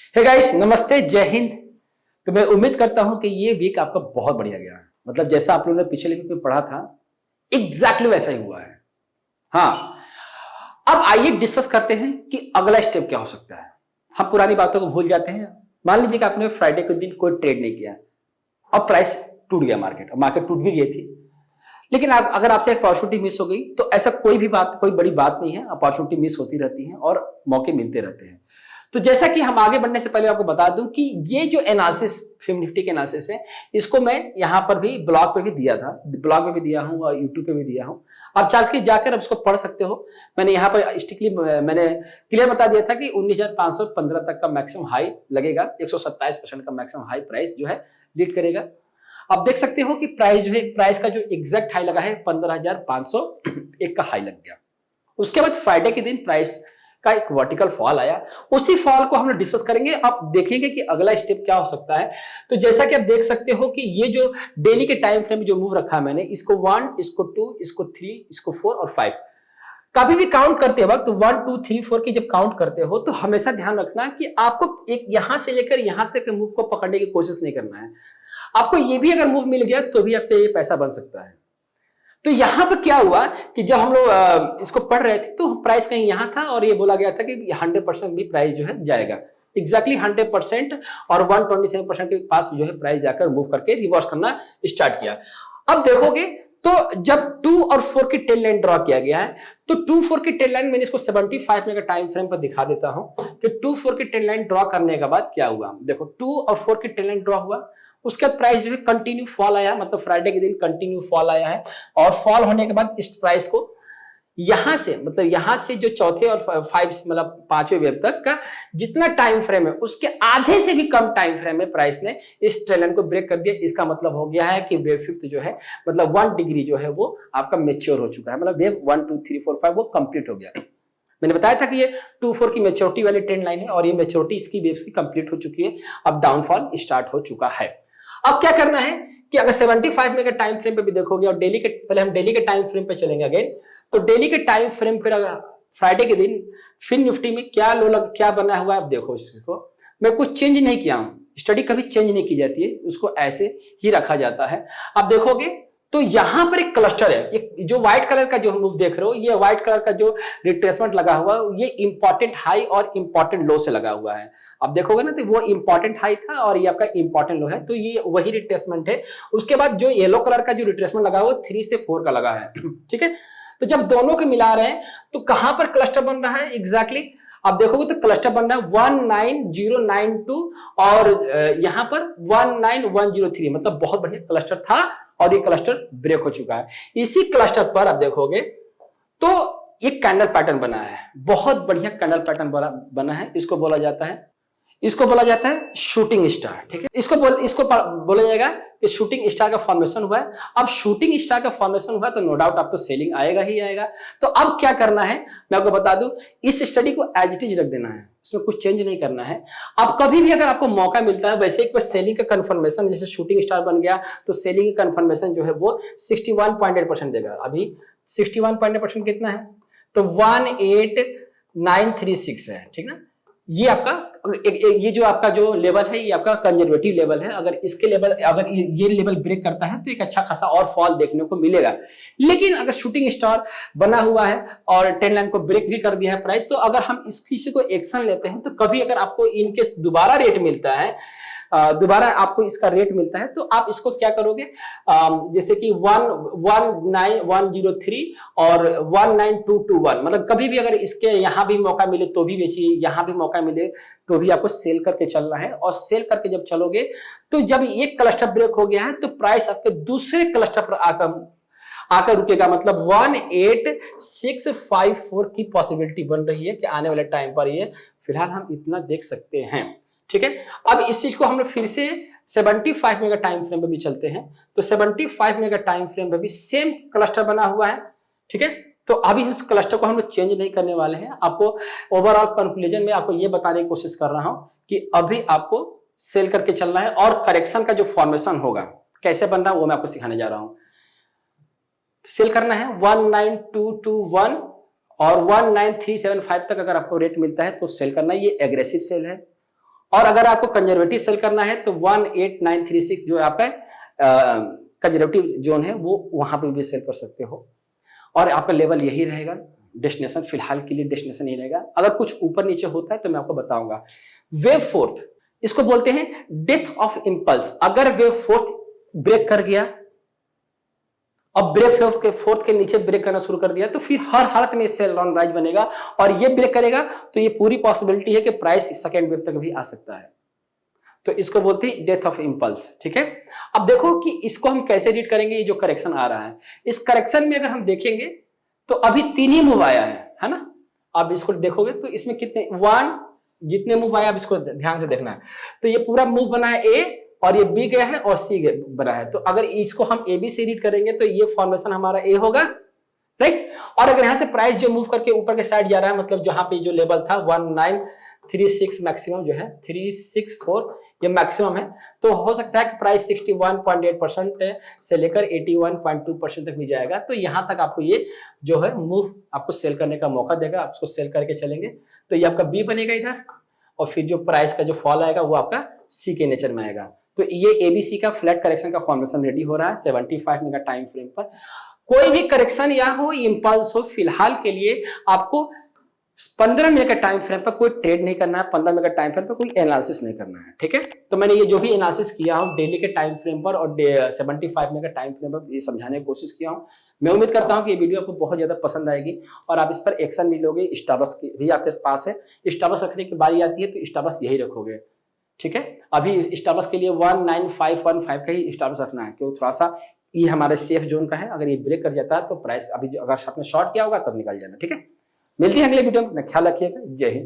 Hey guys, नमस्ते, जय हिंद। तो मैं उम्मीद करता हूं कि ये वीक आपका बहुत बढ़िया गया है। मतलब जैसा आप लोगों ने पिछले वीक में पढ़ा था, एग्जैक्टली वैसा ही हुआ है। हाँ, अब आइए डिस्कस करते हैं कि अगला स्टेप क्या हो सकता है। हम पुरानी बातों को भूल जाते हैं। मान लीजिए कि आपने फ्राइडे के दिन कोई ट्रेड नहीं किया, अब प्राइस टूट गया, मार्केट टूट भी गई थी। लेकिन आप अगर आपसे एक अपॉर्चुनिटी मिस हो गई तो ऐसा कोई बड़ी बात नहीं है। अपॉर्चुनिटी मिस होती रहती है और मौके मिलते रहते हैं। तो जैसा कि हम आगे बढ़ने से पहले आपको बता दूं कि ये जो एनालिसिस, फिल्म निफ्टी के एनालिसिस है, इसको मैं यहाँ पर भी ब्लॉग पे भी दिया था, ब्लॉग पे भी दिया हूँ और यूट्यूब पे भी दिया हूँ। आप जाकर अब इसको पढ़ सकते हो। मैंने यहाँ पर स्ट्रिक्टली मैंने क्लियर बता दिया था कि 19,515 तक का मैक्सिमम हाई लगेगा, 127% का मैक्सिमम हाई प्राइस जो है लीड करेगा। आप देख सकते हो कि प्राइस का जो एग्जैक्ट हाई लगा है 15,501 का हाई लग गया। उसके बाद फ्राइडे के दिन प्राइस का एक वर्टिकल फॉल आया। उसी फॉल को हम लोग डिस्कस करेंगे। आप देखेंगे कि अगला स्टेप क्या हो सकता है। तो जैसा कि आप देख सकते हो कि ये जो डेली के टाइम फ्रेम जो मूव रखा है मैंने, इसको 1, इसको 2, इसको 3, इसको 4 और 5। कभी भी काउंट करते वक्त 1, 2, 3, 4 की जब काउंट करते हो तो हमेशा ध्यान रखना कि आपको एक यहां से लेकर यहां तक के मूव को पकड़ने की कोशिश नहीं करना है। आपको ये भी अगर मूव मिल गया तो भी आपसे ये पैसा बन सकता है। तो यहां पर क्या हुआ कि जब हम लोग इसको पढ़ रहे थे तो प्राइस कहीं यहां था और ये बोला गया था कि 100% भी प्राइस जो है जाएगा, एग्जैक्टली 100%, और 127% के पास जो है प्राइस जाकर मूव करके रिवर्स करना स्टार्ट किया। अब देखोगे तो जब 2 और 4 की टेल लाइन ड्रॉ किया गया है, तो 2, 4 की टेल लाइन मैंने इसको 75 मिनट टाइम फ्रेम पर दिखा देता हूं कि 2, 4 की टेल लाइन ड्रॉ करने के बाद क्या हुआ। देखो 2 और 4 की टेल लाइन ड्रॉ हुआ, उसके बाद प्राइस जो है कंटिन्यू फॉल आया, मतलब फ्राइडे के दिन कंटिन्यू फॉल आया है। और फॉल होने के बाद इस प्राइस को यहां से जो चौथे और 5 मतलब पांचवें वेव तक का जितना टाइम फ्रेम है उसके आधे से भी कम टाइम फ्रेम में प्राइस ने इस ट्रेंड को ब्रेक कर दिया। इसका मतलब हो गया है कि वेव फिफ्थ जो है, मतलब 1 डिग्री जो है वो आपका मेच्योर हो चुका है। मतलब वेव 1, 2, 3, 4, 5 वो कंप्लीट हो गया। मैंने बताया था कि ये 2, 4 की मेच्योरिटी वाली ट्रेंड लाइन है और ये मेच्योरिटी इसकी वेव्स की कंप्लीट हो चुकी है। अब डाउनफॉल स्टार्ट हो चुका है। अब क्या करना है कि अगर 75 मिनट टाइम फ्रेम पे भी देखोगे और डेली के, पहले हम डेली के टाइम फ्रेम पे चलेंगे अगेन। तो डेली के टाइम फ्रेम पर अगर फ्राइडे के दिन फिन निफ्टी में क्या बना हुआ है, आप देखो इसको। मैं कुछ चेंज नहीं किया हूं, स्टडी कभी चेंज नहीं की जाती है, उसको ऐसे ही रखा जाता है। आप देखोगे तो यहां पर एक क्लस्टर है, एक जो व्हाइट कलर का जो हम देख रहे हो, ये व्हाइट कलर का जो रिट्रेसमेंट लगा हुआ है, ये इंपॉर्टेंट हाई और इंपॉर्टेंट लो से लगा हुआ है। आप देखोगे ना तो वो इंपॉर्टेंट हाई था और ये आपका इंपॉर्टेंट लो है, तो ये वही रिट्रेसमेंट है। उसके बाद जो येलो कलर का जो रिट्रेसमेंट लगा हुआ 3 से 4 का लगा है। ठीक है, तो जब दोनों को मिला रहे हैं तो कहां पर क्लस्टर बन रहा है एग्जैक्टली आप देखोगे तो क्लस्टर बन रहा है 19092 और यहां पर 19103, मतलब बहुत बढ़िया क्लस्टर था और ये क्लस्टर ब्रेक हो चुका है। इसी क्लस्टर पर आप देखोगे तो एक कैंडल पैटर्न बना है, बहुत बढ़िया कैंडल पैटर्न बना है। इसको बोला जाता है शूटिंग स्टार। ठीक है, इसको बोला जाएगा कि शूटिंग स्टार का फॉर्मेशन हुआ है। अब शूटिंग स्टार का फॉर्मेशन हुआ तो नो डाउट आपको सेलिंग आएगा ही आएगा। तो अब क्या करना है मैं आपको बता दूं, इस स्टडी को एज इट इज रख देना है, इसमें कुछ चेंज नहीं करना है। अब कभी भी अगर आपको मौका मिलता है, वैसे एक बार सेलिंग का कंफर्मेशन, जैसे शूटिंग स्टार बन गया तो सेलिंग का कंफर्मेशन जो है वो 61.8% देगा। अभी 61.8% कितना है, तो 18936 है। ठीक ना, ये आपका ये जो आपका जो लेवल है ये आपका कंजर्वेटिव लेवल है। अगर ये लेवल ब्रेक करता है तो एक अच्छा खासा और फॉल देखने को मिलेगा। लेकिन अगर शूटिंग स्टार बना हुआ है और ट्रेंड लाइन को ब्रेक भी कर दिया है प्राइस, तो अगर हम किसी को एक्शन लेते हैं तो कभी अगर आपको इनकेस दोबारा रेट मिलता है, दोबारा आपको इसका रेट मिलता है तो आप इसको क्या करोगे, जैसे कि 19103 और 19221, मतलब कभी भी अगर इसके यहां भी मौका मिले तो भी बेचिए, यहां भी मौका मिले तो भी आपको सेल करके चलना है। और सेल करके जब चलोगे तो जब एक क्लस्टर ब्रेक हो गया है तो प्राइस आपके दूसरे क्लस्टर पर आकर रुकेगा, मतलब 18654 की पॉसिबिलिटी बन रही है कि आने वाले टाइम पर ये, फिलहाल हम इतना देख सकते हैं। ठीक है, अब इस चीज को हम लोग फिर से 75 मिनट टाइम फ्रेम पे भी चलते हैं। तो 75 मिनट टाइम फ्रेम पे भी सेम क्लस्टर बना हुआ है। ठीक है, तो अभी इस क्लस्टर को हम लोग चेंज नहीं करने वाले हैं। आपको ओवरऑल कंक्लूजन में आपको ये बताने की कोशिश कर रहा हूं कि अभी आपको सेल करके चलना है और करेक्शन का जो फॉर्मेशन होगा कैसे बन रहा है वो मैं आपको सिखाने जा रहा हूं। सेल करना है 19221 और 19375 तक अगर आपको रेट मिलता है तो सेल करना है, ये एग्रेसिव सेल है। और अगर आपको कंजर्वेटिव सेल करना है तो 18936 जो आपका कंजर्वेटिव जोन है वो वहां पे भी सेल कर सकते हो, और आपका लेवल यही रहेगा। डेस्टिनेशन फिलहाल के लिए डेस्टिनेशन यही रहेगा। अगर कुछ ऊपर नीचे होता है तो मैं आपको बताऊंगा। वेव फोर्थ, इसको बोलते हैं डेथ ऑफ इंपल्स। अगर वेव फोर्थ ब्रेक कर गया, अब ब्रेक के फोर्थ के नीचे ब्रेक करना शुरू कर दिया, तो फिर हर हालत में सेल ऑन राइज बनेगा, और ये ब्रेक करेगा तो ये पूरी पॉसिबिलिटी है कि प्राइस सेकंड वेव तक भी आ सकता है। तो इसको बोलते हैं डेथ ऑफ इंपल्स। ठीक है, अब देखो कि इसको हम कैसे रीड करेंगे। ये जो करेक्शन आ रहा है, इस करेक्शन में अगर हम देखेंगे तो अभी 3 ही मूव आया है ना। अब इसको देखोगे तो इसमें कितने, 1 जितने मूव आया, अब इसको ध्यान से देखना है। तो ये पूरा मूव बना है ए, और ये बी गया है और सी बना है। तो अगर इसको हम ए बी सी रीड करेंगे तो ये फॉर्मेशन हमारा ए होगा, राइट। और अगर यहां से प्राइस जो मूव करके ऊपर के साइड जा रहा है, मतलब जहां पे जो लेवल था 1936 मैक्सिमम जो है 364 ये मैक्सिमम है, तो हो सकता है कि प्राइस 61.8% से लेकर 81.2% तक भी जाएगा। तो यहां तक आपको ये जो है मूव आपको सेल करने का मौका देगा। आप उसको सेल करके चलेंगे तो ये आपका बी बनेगा इधर, और फिर जो प्राइस का जो फॉल आएगा वो आपका सी के नेचर में आएगा। तो ये एबीसी का फ्लैट करेक्शन का फॉर्मेशन रेडी हो रहा है 75 मिनट टाइम फ्रेम पर। कोई भी करेक्शन या हो इंपल्स हो, फिलहाल के लिए आपको 15 मिनट का टाइम फ्रेम पर कोई ट्रेड नहीं करना है, 15 मिनट का टाइम फ्रेम पर कोई एनालिसिस नहीं करना है। ठीक है, तो मैंने ये जो भी एनालिसिस किया हूं डेली के टाइम फ्रेम पर और 75 मिनट का टाइम फ्रेम पर ये समझाने की कोशिश किया हूं। मैं उम्मीद करता हूं कि ये वीडियो आपको बहुत ज्यादा पसंद आएगी और आप इस पर एक्शन भी लोगे। स्टॉप-लॉस भी आपके पास है, स्टॉप-लॉस रखने की बारी आती है तो स्टॉप-लॉस यही रखोगे। ठीक है, अभी स्टॉप-लॉस के लिए 19515 का ही स्टॉप-लॉस रखना है, क्योंकि थोड़ा सा ये हमारे सेफ जोन का है। अगर ये ब्रेक कर जाता है तो प्राइस अभी अगर आपने शॉर्ट किया होगा तब निकल जाना। ठीक है, मिलती है अगले वीडियो में, ख्याल रखिएगा। जय हिंद।